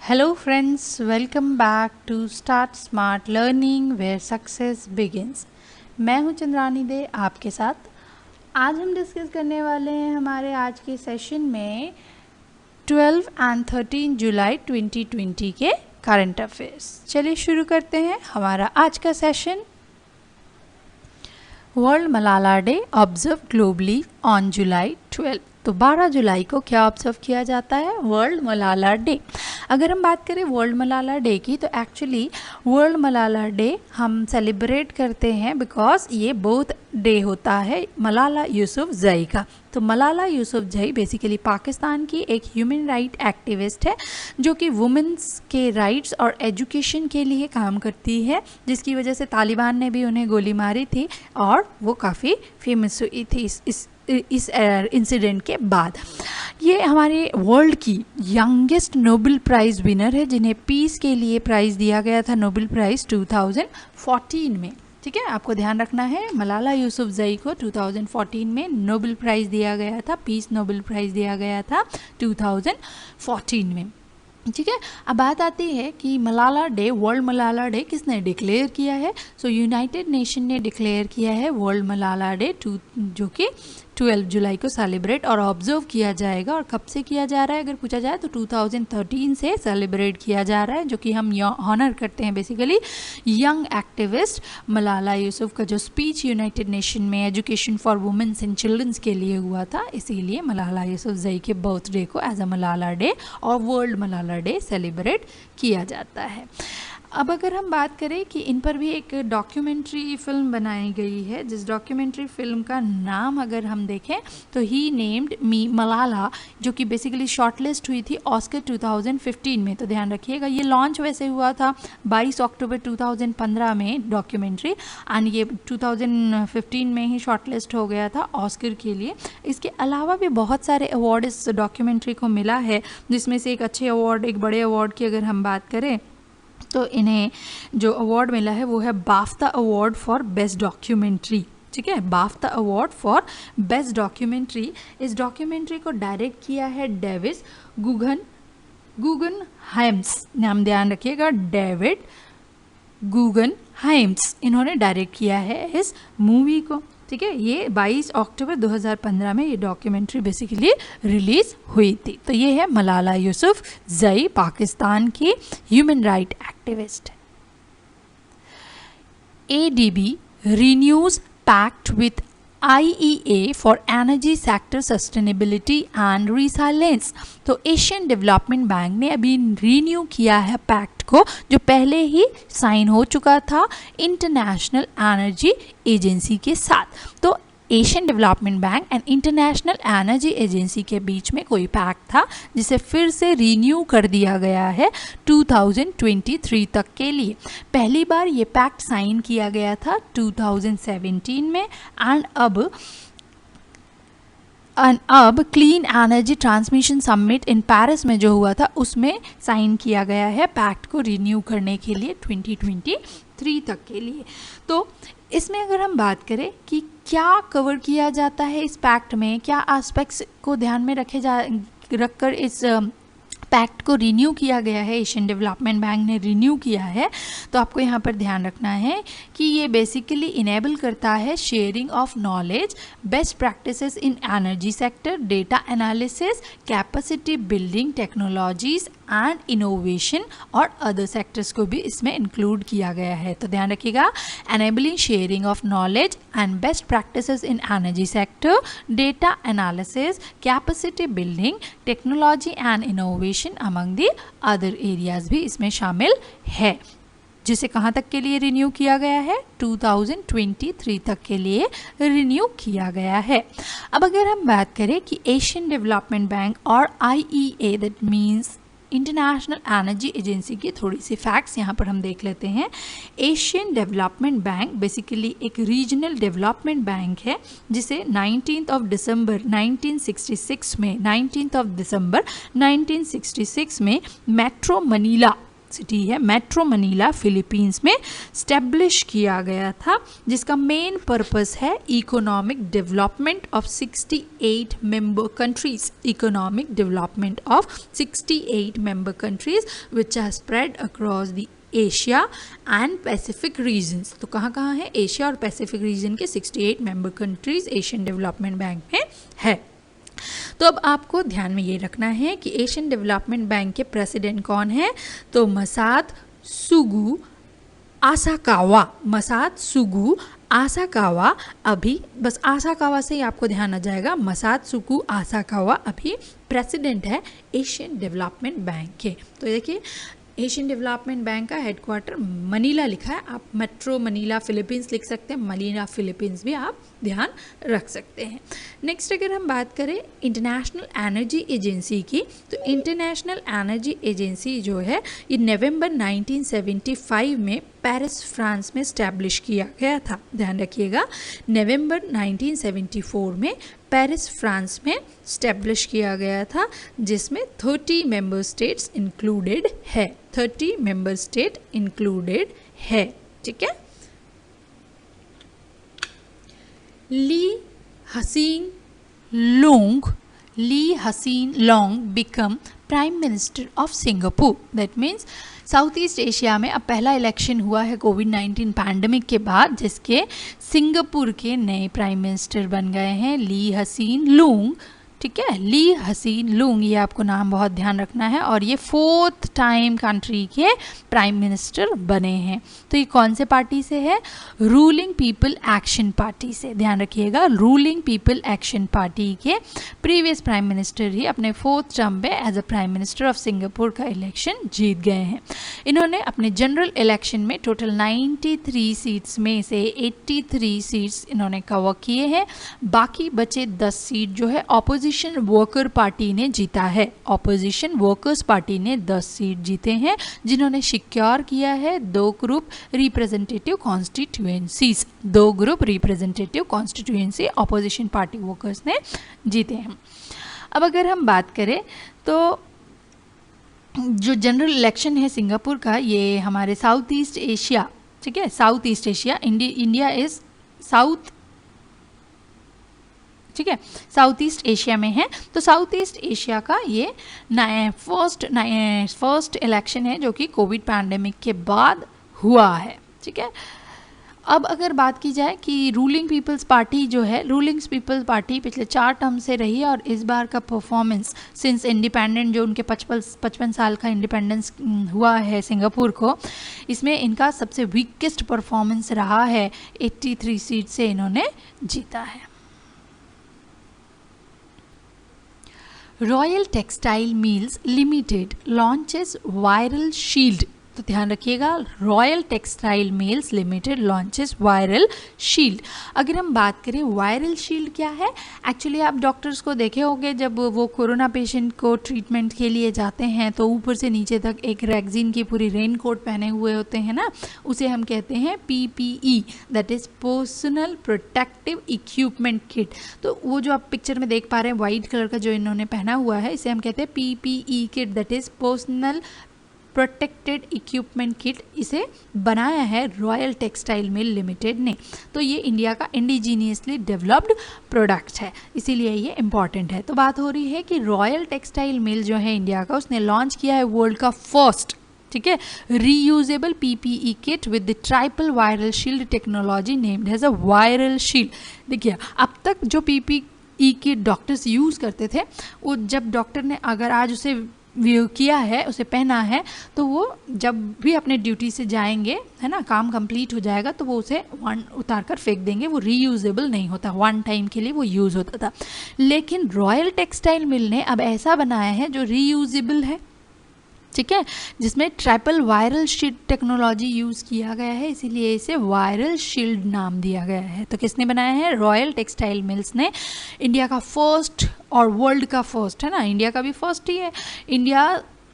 Hello friends, welcome back to Start Smart Learning where success begins. मैं हूं चंद्रानी दे आपके साथ। आज हम डिस्कस करने वाले हैं हमारे आज के सेशन में 12 एंड 13 जुलाई 2020 के करंट अफेयर्स। चलिए शुरू करते हैं हमारा आज का session. World Malala day observe globally on July 12। तो 12 जुलाई को क्या ऑब्जर्व किया जाता है? World Malala day. अगर हम बात करें वर्ल्ड मलाला डे की, तो एक्चुअली वर्ल्ड मलाला डे हम सेलिब्रेट करते हैं बिकॉज ये बोथ डे होता है मलाला यूसुफजई का। तो मलाला यूसुफजई बेसिकली पाकिस्तान की एक ह्यूमन राइट एक्टिविस्ट है जो कि वुमेन्स के राइट्स और एजुकेशन के लिए काम करती है, जिसकी वजह से तालिबान ने भी उन्हें गोली मारी थी और वो काफ़ी फेमस हुई थी इस इंसिडेंट के बाद। ये हमारे वर्ल्ड की यंगेस्ट नोबेल प्राइज़ विनर है जिन्हें पीस के लिए प्राइज़ दिया गया था, नोबेल प्राइज़ 2014 में। ठीक है, आपको ध्यान रखना है मलाला यूसुफजई को 2014 में नोबेल प्राइज़ दिया गया था, पीस नोबेल प्राइज़ दिया गया था 2014 में। ठीक है, अब बात आती है कि Malala day, world Malala day किसने डिक्लेयर किया है? सो यूनाइटेड नेशन ने डिक्लेयर किया है वर्ल्ड मलाला डे जो कि 12 जुलाई को सेलिब्रेट और ऑब्जर्व किया जाएगा। और कब से किया जा रहा है अगर पूछा जाए तो 2013 से सेलिब्रेट किया जा रहा है, जो कि हम ऑनर करते हैं basically young activist Malala Yousuf का जो स्पीच यूनाइटेड नेशन में education for womens and childrens के लिए हुआ था, इसीलिए मलाला यूसुफजई के बर्थडे को एज अ मलाला डे और वर्ल्ड मलाला डे सेलिब्रेट किया जाता है। अब अगर हम बात करें कि इन पर भी एक डॉक्यूमेंट्री फिल्म बनाई गई है, जिस डॉक्यूमेंट्री फिल्म का नाम अगर हम देखें तो ही नेम्ड मी मलाला, जो कि बेसिकली शॉर्टलिस्ट हुई थी ऑस्कर 2015 में। तो ध्यान रखिएगा, ये लॉन्च वैसे हुआ था 22 अक्टूबर 2015 में डॉक्यूमेंट्री, एंड ये 2015 में ही शॉर्टलिस्ट हो गया था ऑस्कर के लिए। इसके अलावा भी बहुत सारे अवार्ड इस डॉक्यूमेंट्री को मिला है, जिसमें से एक अच्छे अवार्ड, एक बड़े अवार्ड की अगर हम बात करें तो इन्हें जो अवार्ड मिला है वो है बाफ्ता अवार्ड फॉर बेस्ट डॉक्यूमेंट्री। ठीक है, बाफ्ता अवार्ड फॉर बेस्ट डॉक्यूमेंट्री। इस डॉक्यूमेंट्री को डायरेक्ट किया है डेविड गुगनहाइम्स, नाम ध्यान रखिएगा, डेविड गुगनहाइम्स, इन्होंने डायरेक्ट किया है इस मूवी को। ठीक है, ये 22 अक्टूबर 2015 में ये डॉक्यूमेंट्री बेसिकली रिलीज हुई थी। तो ये है मलाला यूसुफजई, पाकिस्तान की human right activist. ADB renews pact with IEA for energy sector sustainability and resilience. तो एशियन डेवलपमेंट बैंक ने अभी रिन्यू किया है पैक्ट को, जो पहले ही साइन हो चुका था इंटरनेशनल एनर्जी एजेंसी के साथ। तो Asian Development bank and international energy agency के बीच में कोई पैक्ट था जिसे फिर से रिन्यू कर दिया गया है 2023 तक के लिए। पहली बार ये पैक्ट साइन किया गया था 2017 में, एंड अब clean energy transmission summit in Paris में जो हुआ था उसमें साइन किया गया है पैक्ट को रिन्यू करने के लिए 2023 तक के लिए। तो इसमें अगर हम बात करें कि क्या कवर किया जाता है इस पैक्ट में, क्या एस्पेक्ट्स को ध्यान में रखकर इस पैक्ट को रिन्यू किया गया है, एशियन डेवलपमेंट बैंक ने रिन्यू किया है, तो आपको यहाँ पर ध्यान रखना है कि ये बेसिकली इनेबल करता है sharing of knowledge, best practices in energy sector, data analysis, capacity building technologies and innovation, और अदर सेक्टर्स को भी इसमें इंक्लूड किया गया है। तो ध्यान रखिएगा, enabling sharing of knowledge and best practices in energy sector, data analysis, capacity building, technology and innovation among the other areas भी इसमें शामिल है, जिसे कहाँ तक के लिए रिन्यू किया गया है? 2023 तक के लिए रिन्यू किया गया है। अब अगर हम बात करें कि एशियन डेवलपमेंट बैंक और IEA, that means international energy agency की थोड़ी सी फैक्ट्स यहाँ पर हम देख लेते हैं। एशियन डेवलपमेंट बैंक बेसिकली एक रीजनल डेवलपमेंट बैंक है, जिसे 19 दिसंबर 1966 में मेट्रो मनीला सिटी है, मेट्रो मनीला फिलीपींस में स्टैब्लिश किया गया था, जिसका मेन पर्पस है economic development of 68 member countries, economic development of 68 member countries which are spread across the Asia and Pacific regions. तो कहाँ कहाँ है? एशिया और पैसिफिक रीजन के 68 member countries Asian Development bank में है। तो अब आपको ध्यान में ये रखना है कि एशियन डेवलपमेंट बैंक के प्रेसिडेंट कौन है? तो मसात्सुगु आसाकावा, मसात्सुगु आसाकावा अभी, बस आसाकावा से ही आपको ध्यान आ जाएगा, मसात्सुगु आसाकावा अभी प्रेसिडेंट है एशियन डेवलपमेंट बैंक के। तो देखिए एशियन डेवलपमेंट बैंक का हेडक्वार्टर मनीला लिखा है, आप मेट्रो मनीला फिलीपींस लिख सकते हैं, मनीला फिलीपींस भी आप ध्यान रख सकते हैं। नेक्स्ट अगर हम बात करें इंटरनेशनल एनर्जी एजेंसी की, तो इंटरनेशनल एनर्जी एजेंसी जो है ये नवंबर 1975 में पेरिस फ्रांस में स्टैब्लिश किया गया था। ध्यान रखिएगा, नवंबर 1974 में पेरिस फ्रांस में स्टैब्लिश किया गया था, जिसमें 30 मेंबर स्टेट्स इंक्लूडेड है, 30 मेंबर स्टेट इंक्लूडेड है। ठीक है। Lee Hsien Loong become prime minister of Singapore. That means South East Asia में अब पहला इलेक्शन हुआ है कोविड-19 पैंडमिक के बाद, जिसके सिंगापुर के नए प्राइम मिनिस्टर बन गए हैं ली हसीन लूंग। ठीक है, ली हसीन लूंग, ये आपको नाम बहुत ध्यान रखना है, और ये 4th टाइम कंट्री के प्राइम मिनिस्टर बने हैं। तो ये कौन से पार्टी से है? रूलिंग पीपल एक्शन पार्टी से। ध्यान रखिएगा, रूलिंग पीपल एक्शन पार्टी के प्रीवियस प्राइम मिनिस्टर ही अपने 4th टर्म पे as a prime minister of Singapore का इलेक्शन जीत गए हैं। इन्होंने अपने जनरल इलेक्शन में टोटल 93 सीट्स में से 83 सीट्स इन्होंने कवर किए हैं, बाकी बचे 10 सीट जो है ऑपोजिशन वर्कर पार्टी ने जीता है। ऑपोजिशन वर्कर्स पार्टी ने 10 सीट जीते हैं, जिन्होंने सिक्योर किया है 2 group representative constituencies, 2 group representative constituency opposition party workers ने जीते हैं। अब अगर हम बात करें तो जो जनरल इलेक्शन है सिंगापुर का, ये हमारे साउथ ईस्ट एशिया, ठीक है, south East Asia, India is south, ठीक है, साउथ ईस्ट एशिया में है। तो साउथ ईस्ट एशिया का ये फर्स्ट इलेक्शन है जो कि कोविड पैंडेमिक के बाद हुआ है। ठीक है। अब अगर बात की जाए कि रूलिंग पीपल्स पार्टी जो है, रूलिंग पीपल्स पार्टी पिछले 4 टर्म से रही है, और इस बार का परफॉर्मेंस सिंस इंडिपेंडेंट, जो उनके 55 साल का इंडिपेंडेंस हुआ है सिंगापुर को, इसमें इनका सबसे वीकेस्ट परफॉर्मेंस रहा है। 83 सीट से इन्होंने जीता है। Royal textile mills limited launches viral shield. तो ध्यान रखिएगा, royal textile mills limited launches viral shield. अगर हम बात करें वायरल शील्ड क्या है, एक्चुअली आप डॉक्टर्स को देखे होंगे जब वो कोरोना पेशेंट को ट्रीटमेंट के लिए जाते हैं तो ऊपर से नीचे तक एक रैक्सीन की पूरी रेन कोट पहने हुए होते हैं ना, उसे हम कहते हैं PPE, that is personal protective equipment kit. तो वो जो आप पिक्चर में देख पा रहे हैं वाइट कलर का जो इन्होंने पहना हुआ है, इसे हम कहते हैं PPE kit, that is personal protected equipment kit. इसे बनाया है रॉयल टेक्सटाइल मिल लिमिटेड ने। तो ये इंडिया का इंडिजीनियसली डेवलप्ड प्रोडक्ट है, इसीलिए ये इम्पॉर्टेंट है। तो बात हो रही है कि रॉयल टेक्सटाइल मिल जो है इंडिया का, उसने लॉन्च किया है वर्ल्ड का फर्स्ट, ठीक है, reusable PPE kit with the triple viral shield technology named as a viral shield. देखिए, अब तक जो PPE किट डॉक्टर्स यूज़ करते थे, वो जब डॉक्टर ने अगर आज उसे व्यू किया है, उसे पहना है, तो वो जब भी अपने ड्यूटी से जाएंगे, है ना, काम कंप्लीट हो जाएगा तो वो उसे उतार कर फेंक देंगे, वो रीयूजेबल नहीं होता, 1 टाइम के लिए वो यूज़ होता था। लेकिन रॉयल टेक्सटाइल मिल ने अब ऐसा बनाया है जो रीयूजेबल है, ठीक है, जिसमें ट्राइपल वायरल शील्ड टेक्नोलॉजी यूज़ किया गया है, इसीलिए इसे वायरल शील्ड नाम दिया गया है। तो किसने बनाया है? रॉयल टेक्सटाइल मिल्स ने। इंडिया का फर्स्ट और वर्ल्ड का फर्स्ट, है ना, इंडिया का भी फर्स्ट ही है। India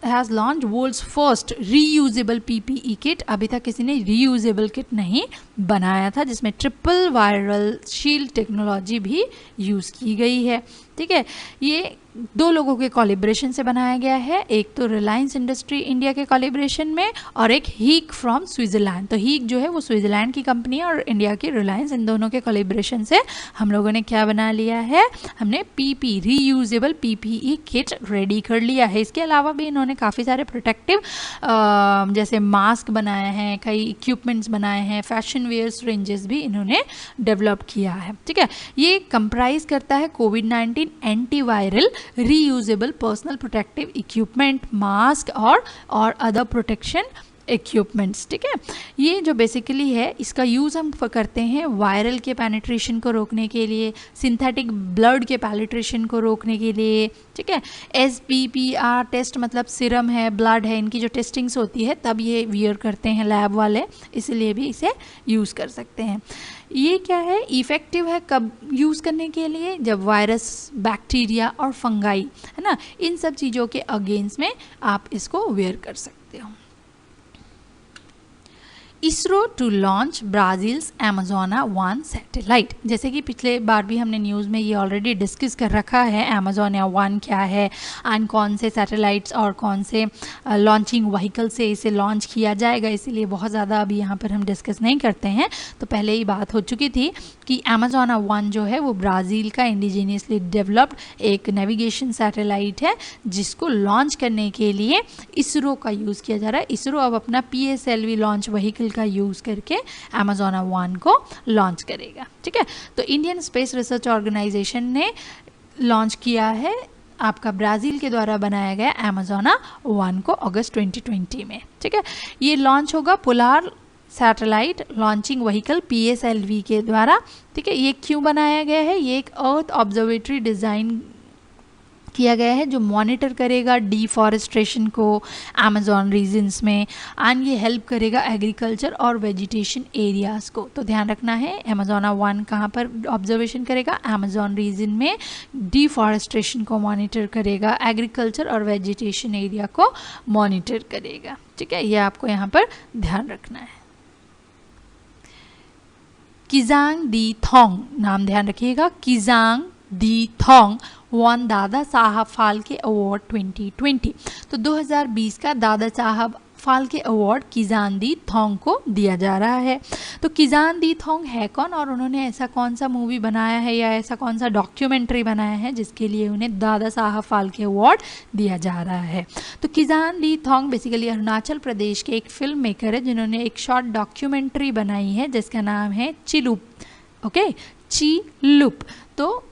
has launch world's first reusable PPE kit. अभी तक किसी ने रीयूजेबल किट नहीं बनाया था, जिसमें ट्रिपल वायरल शील्ड टेक्नोलॉजी भी यूज़ की गई है। ठीक है, ये दो लोगों के कोलिब्रेशन से बनाया गया है, एक तो रिलायंस इंडस्ट्री इंडिया के कोलिब्रेशन में और एक हीक फ्रॉम स्विट्ज़रलैंड। तो हीक जो है वो स्विट्ज़रलैंड की कंपनी है और इंडिया की रिलायंस, इन दोनों के कोलिब्रेशन से हम लोगों ने क्या बना लिया है, हमने PP reusable PPE kit ready कर लिया है। इसके अलावा भी इन्होंने काफ़ी सारे प्रोटेक्टिव जैसे मास्क बनाए हैं, कई इक्विपमेंट्स बनाए हैं, फैशन वेयर्स रेंजेस भी इन्होंने डेवलप किया है। ठीक है, ये कंप्राइज करता है कोविड-19 antiviral reusable personal protective equipment, mask और अदर प्रोटेक्शन इक्विपमेंट्स। ठीक है, ये जो बेसिकली है इसका यूज़ हम करते हैं वायरल के पेनिट्रेशन को रोकने के लिए, सिंथेटिक ब्लड के पेनिट्रेशन को रोकने के लिए। ठीक है, SPPR टेस्ट मतलब सीरम है, ब्लड है, इनकी जो टेस्टिंग्स होती है तब ये वियर करते हैं लैब वाले, इसलिए भी इसे यूज़ कर सकते हैं। ये क्या है, इफ़ेक्टिव है कब यूज़ करने के लिए, जब वायरस, बैक्टीरिया और फंगाई है ना, इन सब चीज़ों के अगेंस्ट में आप इसको वेयर कर सकते हो। ISRO to launch Brazil's Amazonia 1 satellite. जैसे कि पिछले बार भी हमने न्यूज़ में ये ऑलरेडी डिस्कस कर रखा है, अमेज़ोना 1 क्या है एंड कौन से सैटेलाइट्स और कौन से लॉन्चिंग व्हीकल से इसे लॉन्च किया जाएगा, इसीलिए बहुत ज़्यादा अभी यहाँ पर हम डिस्कस नहीं करते हैं। तो पहले ही बात हो चुकी थी कि अमेज़ोना 1 जो है वो ब्राज़ील का इंडिजीनियसली डेवलप्ड एक नेविगेशन सैटेलाइट है, जिसको लॉन्च करने के लिए इसरो का यूज़ किया जा रहा है। इसरो अब अपना PSLV लॉन्च व्हीकल का यूज़ करके अमेज़ोना 1 को लॉन्च करेगा। ठीक है, तो इंडियन स्पेस रिसर्च ऑर्गेनाइजेशन ने लॉन्च किया है आपका ब्राज़ील के द्वारा बनाया गया अमेज़ोना 1 को अगस्त 2020 में। ठीक है, ये लॉन्च होगा polar satellite launching vehicle PSLV के द्वारा। ठीक है, ये क्यों बनाया गया है, ये एक अर्थ ऑब्जर्वेटरी डिज़ाइन किया गया है जो मॉनिटर करेगा डिफॉरेस्ट्रेशन को अमेज़न रीजन्स में, एंड ये हेल्प करेगा एग्रीकल्चर और वेजिटेशन एरियाज़ को। तो ध्यान रखना है, अमेज़ोना 1 कहाँ पर ऑब्जर्वेशन करेगा, अमेज़न रीजन में डिफॉरेस्ट्रेशन को मॉनिटर करेगा, एग्रीकल्चर और वेजिटेशन एरिया को मॉनिटर करेगा। ठीक है, ये आपको यहाँ पर ध्यान रखना है। किजांग दी थोंग, नाम ध्यान रखिएगा, किजांग दी थोंग वन दादा साहब फाल्के अवार्ड 2020। तो 2020 का दादा साहब फाल्के अवार्ड किजान दी थोंग को दिया जा रहा है। तो किजान दी थोंग है कौन और उन्होंने ऐसा कौन सा मूवी बनाया है या ऐसा कौन सा डॉक्यूमेंट्री बनाया है जिसके लिए उन्हें दादा साहब फाल्के अवार्ड दिया जा रहा है। तो किजान दी थोंग बेसिकली अरुणाचल प्रदेश के एक फिल्म मेकर है जिन्होंने एक शॉर्ट डॉक्यूमेंट्री बनाई है जिसका नाम है चिलुप। ओके, चिलुप। तो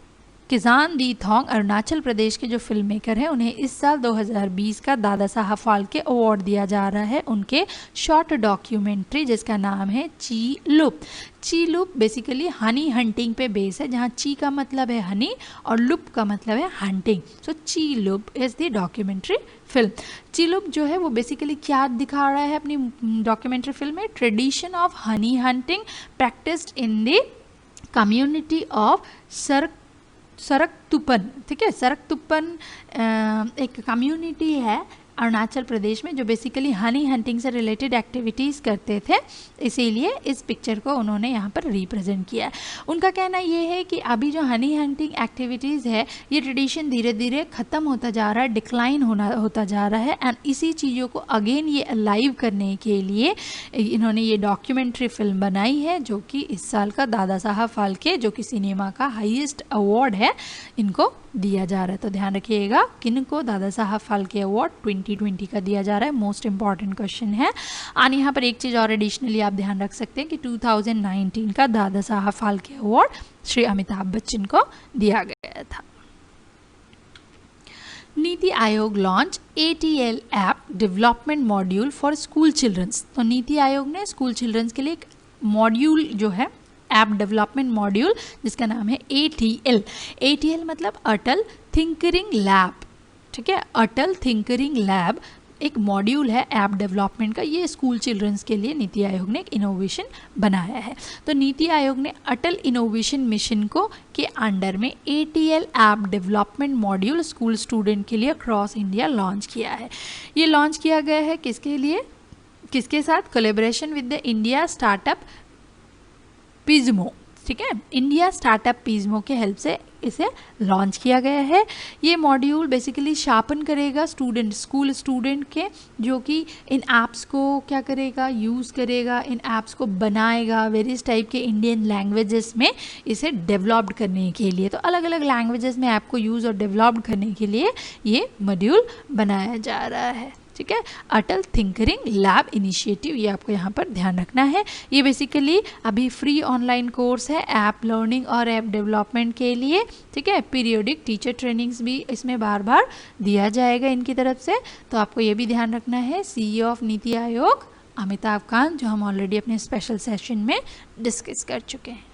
किजान दी थोंग अरुणाचल प्रदेश के जो फिल्म मेकर हैं, उन्हें इस साल 2020 का दादा साहब फाल्के अवार्ड दिया जा रहा है उनके शॉर्ट डॉक्यूमेंट्री जिसका नाम है चिलुप। चिलुप बेसिकली हनी हंटिंग पे बेस है, जहाँ ची का मतलब है हनी और लुप का मतलब है hunting. So Chilup is the documentary film. Chilup जो है वो बेसिकली क्या दिखा रहा है अपनी डॉक्यूमेंट्री फिल्म में, tradition of honey hunting practised in the community of Sarkatupan. ठीक है, सरकतुपन एक कम्युनिटी है अरुणाचल प्रदेश में जो बेसिकली हनी हंटिंग से रिलेटेड एक्टिविटीज़ करते थे, इसीलिए इस पिक्चर को उन्होंने यहाँ पर रिप्रेजेंट किया है। उनका कहना ये है कि अभी जो हनी हंटिंग एक्टिविटीज़ है ये ट्रेडिशन धीरे धीरे ख़त्म होता जा रहा है, डिक्लाइन होता जा रहा है, एंड इसी चीज़ों को अगेन ये अलाइव करने के लिए इन्होंने ये डॉक्यूमेंट्री फिल्म बनाई है जो कि इस साल का दादा साहब फाल्के जो कि सिनेमा का हाईएस्ट अवार्ड है इनको दिया जा रहा है। तो ध्यान रखिएगा किनको दादा साहब फाल्के अवार्ड 2020 का दिया जा रहा है, मोस्ट इंपॉर्टेंट क्वेश्चन है। और यहाँ पर एक चीज़ और एडिशनली आप ध्यान रख सकते हैं कि 2019 का दादा साहब फाल्के अवार्ड श्री अमिताभ बच्चन को दिया गया था। NITI Aayog launch ATL app development module for school childrens. तो नीति आयोग ने स्कूल चिल्ड्रंस के लिए एक मॉड्यूल जो है ऐप डेवलपमेंट मॉड्यूल जिसका नाम है ATL मतलब अटल थिंकरिंग लैब। ठीक है, अटल थिंकरिंग लैब एक मॉड्यूल है ऐप डेवलपमेंट का, ये स्कूल चिल्ड्रंस के लिए नीति आयोग ने एक इनोवेशन बनाया है। तो नीति आयोग ने अटल इनोवेशन मिशन को के अंडर में ATL app development module school student के लिए क्रॉस इंडिया लॉन्च किया है। ये लॉन्च किया गया है किसके लिए, किसके साथ, collaboration with the India startup Pizmo. ठीक है। इंडिया स्टार्टअप पीजमो के हेल्प से इसे लॉन्च किया गया है। ये मॉड्यूल बेसिकली शार्पन करेगा स्कूल स्टूडेंट के, जो कि इन ऐप्स को क्या करेगा, यूज़ करेगा, इन ऐप्स को बनाएगा वेरियस टाइप के इंडियन लैंग्वेजेस में इसे डेवलप्ड करने के लिए। तो अलग अलग लैंग्वेजेस में ऐप को यूज़ और डेवलप्ड करने के लिए ये मॉड्यूल बनाया जा रहा है, ठीक है। अटल थिंकरिंग लैब इनिशिएटिव, ये आपको यहाँ पर ध्यान रखना है। ये बेसिकली अभी फ्री ऑनलाइन कोर्स है ऐप लर्निंग और ऐप डेवलपमेंट के लिए, ठीक है। पीरियोडिक टीचर ट्रेनिंग्स भी इसमें बार बार दिया जाएगा इनकी तरफ से। तो आपको ये भी ध्यान रखना है, CEO ऑफ नीति आयोग अमिताभ कांत, जो हम ऑलरेडी अपने स्पेशल सेशन में डिस्कस कर चुके हैं।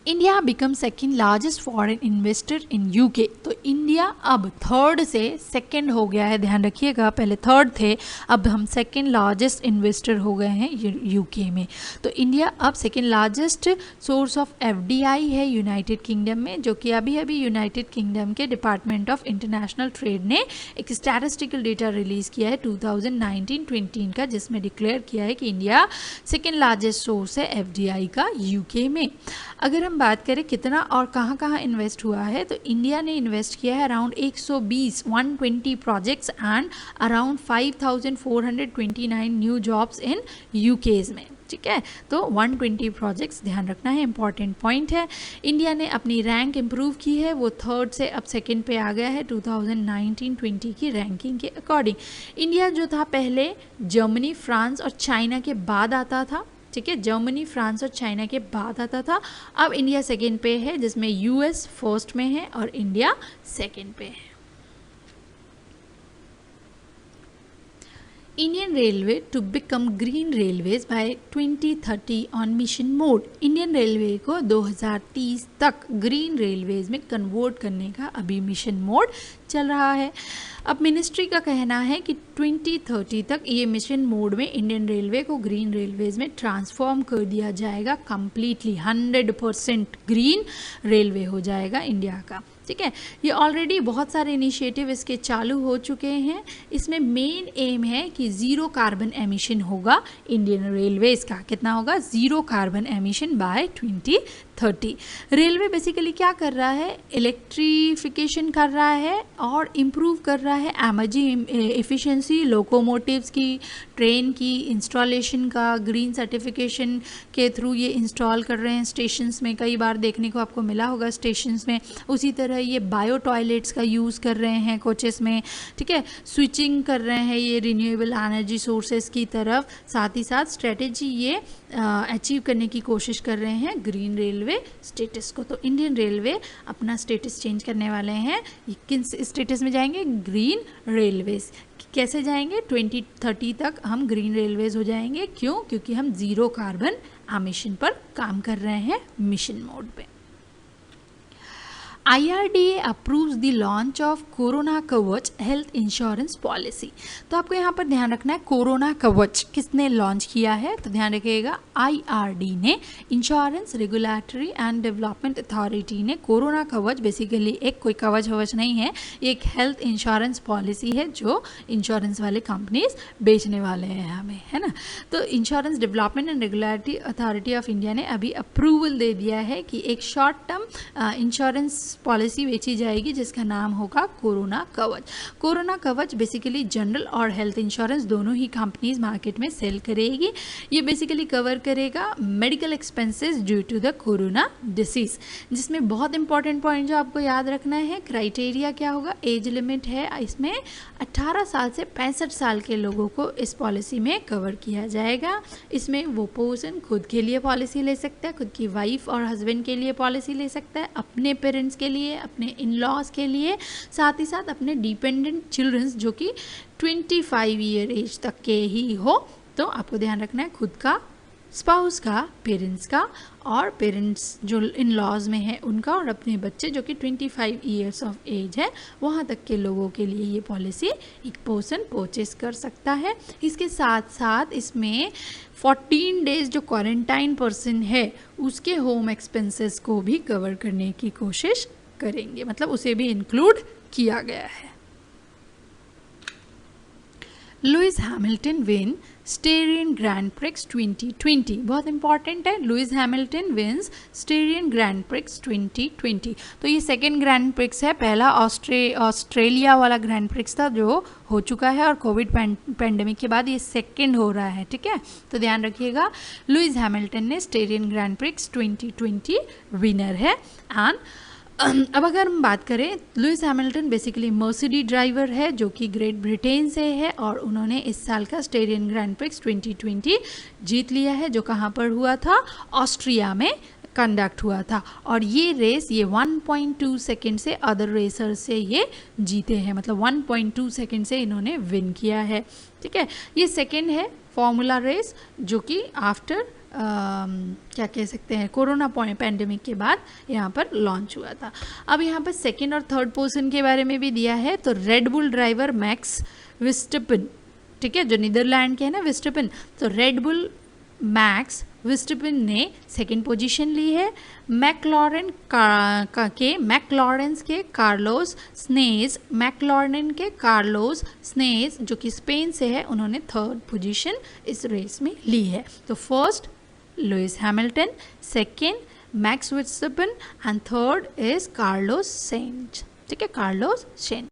India become second largest foreign investor in UK. तो इंडिया अब थर्ड से सेकेंड हो गया है, ध्यान रखिएगा, पहले थर्ड थे, अब हम सेकेंड लार्जेस्ट इन्वेस्टर हो गए हैं यूके में। तो इंडिया अब second largest source of FDI है यूनाइटेड किंगडम में, जो कि अभी अभी यूनाइटेड किंगडम के डिपार्टमेंट ऑफ इंटरनेशनल ट्रेड ने एक स्टैटिस्टिकल डेटा रिलीज़ किया है 2019-20 का, जिसमें डिक्लेयर किया है कि इंडिया सेकेंड लार्जेस्ट सोर्स है FDI का यूके में। अगर हम बात करें कितना और कहाँ कहाँ इन्वेस्ट हुआ है, तो इंडिया ने इन्वेस्ट किया है around 120 projects and around 5429 new jobs in UK's में, ठीक है। तो 120 प्रोजेक्ट्स, ध्यान रखना है, इंपॉर्टेंट पॉइंट है। इंडिया ने अपनी रैंक इंप्रूव की है, वो थर्ड से अब सेकंड पे आ गया है 2019-20 की रैंकिंग के अकॉर्डिंग। इंडिया जो था पहले जर्मनी, फ्रांस और चाइना के बाद आता था, ठीक है। जर्मनी, फ्रांस और चाइना के बाद आता था। अब इंडिया सेकंड पे है, जिसमें US फर्स्ट में है और इंडिया सेकंड पे है। Indian railway to become green railways by 2030 on mission mode. Indian railway को 2030 तक ग्रीन रेलवेज में कन्वर्ट करने का अभी मिशन मोड चल रहा है। अब मिनिस्ट्री का कहना है कि 2030 तक ये मिशन मोड में इंडियन रेलवे को ग्रीन रेलवेज में ट्रांसफॉर्म कर दिया जाएगा, कंप्लीटली 100% ग्रीन रेलवे हो जाएगा इंडिया का, ठीक है। ये ऑलरेडी बहुत सारे इनिशिएटिव इसके चालू हो चुके हैं। इसमें मेन एम है कि ज़ीरो कार्बन एमिशन होगा इंडियन रेलवेज का। कितना होगा? Zero carbon emission by 2030। Railway basically क्या कर रहा है? इलेक्ट्रिफिकेशन कर रहा है और इम्प्रूव कर रहा है एनर्जी एफिशिएंसी, लोकोमोटिव्स की, ट्रेन की इंस्टॉलेशन का ग्रीन सर्टिफिकेशन के थ्रू ये इंस्टॉल कर रहे हैं स्टेशंस में। कई बार देखने को आपको मिला होगा स्टेशंस में। उसी तरह ये बायो टॉयलेट्स का यूज़ कर रहे हैं कोचेस में, ठीक है। स्विचिंग कर रहे हैं ये रिन्यूएबल एनर्जी सोर्सेज की तरफ। साथ ही साथ स्ट्रेटेजी ये अचीव करने की कोशिश कर रहे हैं ग्रीन रेलवे स्टेटस को। तो इंडियन रेलवे अपना स्टेटस चेंज करने वाले हैं। किन स्टेटस में जाएंगे? Green railways. कैसे जाएंगे? 2030 तक हम ग्रीन रेलवेज हो जाएंगे। क्यों? क्योंकि हम ज़ीरो कार्बन एमिशन पर काम कर रहे हैं मिशन मोड पे। IRDA approves the launch of corona कवच हेल्थ इंश्योरेंस पॉलिसी। तो आपको यहाँ पर ध्यान रखना है, कोरोना कवच किसने लॉन्च किया है? तो ध्यान रखिएगा, IRD ने, insurance regulatory and development authority ने कोरोना कवच, बेसिकली एक कोई कवच ववच नहीं है, ये एक हेल्थ इंश्योरेंस पॉलिसी है जो इंश्योरेंस वाले कंपनीज बेचने वाले हैं हमें, है ना। तो insurance development and regulatory authority of India ने अभी अप्रूवल दे दिया है कि एक शॉर्ट टर्म इंश्योरेंस पॉलिसी बेची जाएगी जिसका नाम होगा कोरोना कवच। कोरोना कवच बेसिकली जनरल और हेल्थ इंश्योरेंस दोनों ही कंपनीज मार्केट में सेल करेगी। ये बेसिकली कवर करेगा medical expenses due to the corona disease, जिसमें बहुत इंपॉर्टेंट पॉइंट जो आपको याद रखना है, क्राइटेरिया क्या होगा? एज लिमिट है इसमें 18 साल से 65 साल के लोगों को इस पॉलिसी में कवर किया जाएगा। इसमें वो पर्सन खुद के लिए पॉलिसी ले सकता है, खुद की वाइफ और हस्बैंड के लिए पॉलिसी ले सकता है, अपने पेरेंट्स के लिए, अपने इन लॉज के लिए, साथ ही साथ अपने डिपेंडेंट चिल्ड्रंस जो कि 25 ईयर एज तक के ही हो। तो आपको ध्यान रखना है खुद का, स्पाउस का, पेरेंट्स का, और पेरेंट्स जो इन लॉज में है उनका, और अपने बच्चे जो कि 25 ईयर्स ऑफ एज है, वहाँ तक के लोगों के लिए ये पॉलिसी एक पर्सन परचेस कर सकता है। इसके साथ साथ इसमें 14 डेज जो क्वारंटाइन पर्सन है उसके होम एक्सपेंसेस को भी कवर करने की कोशिश करेंगे, मतलब उसे भी इंक्लूड किया गया है। Lewis Hamilton win Styrian Grand Prix 2020। बहुत इंपॉर्टेंट है, Lewis Hamilton wins Styrian Grand Prix 2020। तो ये सेकेंड ग्रैंड प्रिक्स है, पहला ऑस्ट्रेलिया वाला ग्रैंड प्रिक्स था जो हो चुका है और कोविड पैंडेमिक के बाद ये सेकेंड हो रहा है, ठीक है। तो ध्यान रखिएगा, लुइस हैमिल्टन ने स्टेरियन ग्रैंड प्रिक्स 2020 विनर है। एंड अब अगर हम बात करें, Lewis Hamilton basically Mercedes driver है जो कि ग्रेट ब्रिटेन से है और उन्होंने इस साल का स्टेरियन ग्रैंड प्रिक्स 2020 जीत लिया है, जो कहाँ पर हुआ था, ऑस्ट्रिया में कंडक्ट हुआ था। और ये रेस ये 1.2 सेकेंड से अदर रेसर से ये जीते हैं, मतलब 1.2 सेकेंड से इन्होंने विन किया है, ठीक है। ये सेकेंड है फॉर्मूला रेस जो कि आफ्टर क्या कह सकते हैं, कोरोना पैंडेमिक के बाद यहाँ पर लॉन्च हुआ था। अब यहाँ पर सेकेंड और थर्ड पोजीशन के बारे में भी दिया है। तो रेड बुल ड्राइवर मैक्स विस्टपिन, ठीक है, जो नीदरलैंड के हैं ना विस्टपिन, तो रेड बुल मैक्स विस्टपिन ने सेकेंड पोजीशन ली है। मैकलॉरेंस के कार्लोस स्नेज जो कि स्पेन से है, उन्होंने थर्ड पोजीशन इस रेस में ली है। तो first Lewis Hamilton, second Max Verstappen and third is Carlos Sainz, ठीक है, कार्लोस सेंज।